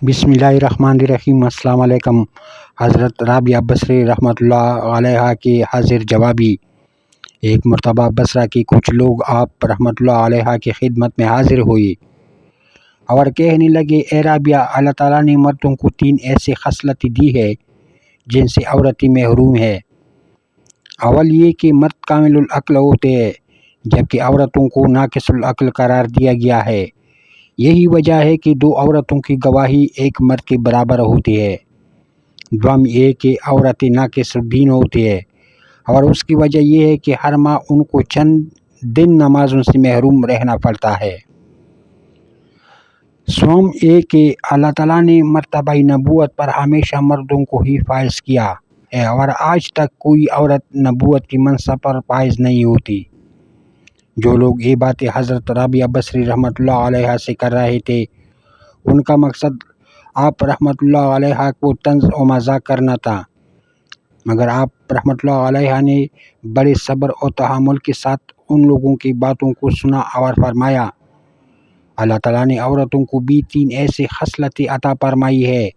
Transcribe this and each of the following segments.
بسم اللہ الرحمن الرحیم۔ السلام علیکم۔ حضرت رابعہ بصری رحمۃ اللہ علیہ کی حاضر جوابی۔ ایک مرتبہ بصرہ کی کچھ لوگ آپ رحمۃ اللہ علیہ کی خدمت میں حاضر ہوئے اور کہنے لگے، اے رابعہ، اللہ تعالیٰ نے مردوں کو 3 ایسی خصلتیں دی ہے جن سے عورتیں محروم ہے۔ اول یہ کہ مرد کامل العقل ہوتے ہیں جبکہ عورتوں کو ناقص العقل قرار دیا گیا ہے۔ یہی وجہ ہے کہ 2 عورتوں کی گواہی ایک مرد کے برابر ہوتی ہے۔ دوم یہ کہ عورتیں ناقص الدین ہوتی ہے اور اس کی وجہ یہ ہے کہ ہر ماہ ان کو چند دن نمازوں سے محروم رہنا پڑتا ہے۔ سوم یہ کہ اللہ تعالیٰ نے مرتبہ نبوت پر ہمیشہ مردوں کو ہی فائز کیا ہے اور آج تک کوئی عورت نبوت کی منصب پر فائز نہیں ہوتی۔ جو لوگ یہ باتیں حضرت رابعہ بصری رحمۃ اللہ علیہ سے کر رہے تھے، ان کا مقصد آپ رحمۃ اللہ علیہ کو طنز و مذاق کرنا تھا، مگر آپ رحمۃ اللہ علیہ نے بڑے صبر و تحمل کے ساتھ ان لوگوں کی باتوں کو سنا اور فرمایا، اللہ تعالیٰ نے عورتوں کو بھی 3 ایسی خصلتیں عطا فرمائی ہے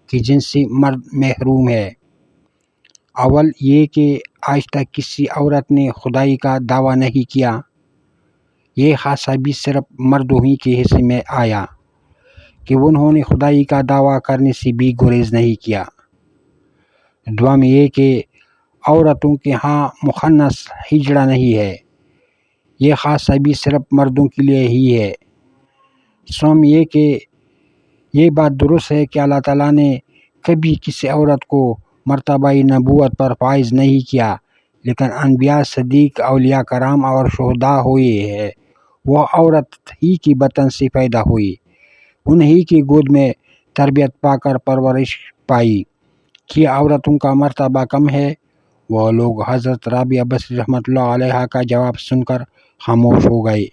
کہ جن سے مرد محروم ہے۔ اول یہ کہ آج تک کسی عورت نے خدائی کا دعویٰ نہیں کیا، یہ خاصہ بھی صرف مردوں ہی کے حصے میں آیا کہ انہوں نے خدائی کا دعویٰ کرنے سے بھی گریز نہیں کیا۔ دوم یہ کہ عورتوں کے ہاں مخنث ہجڑا نہیں ہے، یہ خاصہ بھی صرف مردوں کے لیے ہی ہے۔ سوم یہ کہ یہ بات درست ہے کہ اللہ تعالیٰ نے کبھی کسی عورت کو مرتبہ نبوت پر فائز نہیں کیا، لیکن انبیاء، صدیق، اولیاء کرام اور شہداء ہوئے ہیں، وہ عورت ہی کی بطن سے پیدا ہوئی، انہی کی گود میں تربیت پا کر پرورش پائی۔ کہ عورتوں کا مرتبہ کم ہے، وہ لوگ حضرت رابعہ بصری رحمۃ اللہ علیہ کا جواب سن کر خاموش ہو گئے۔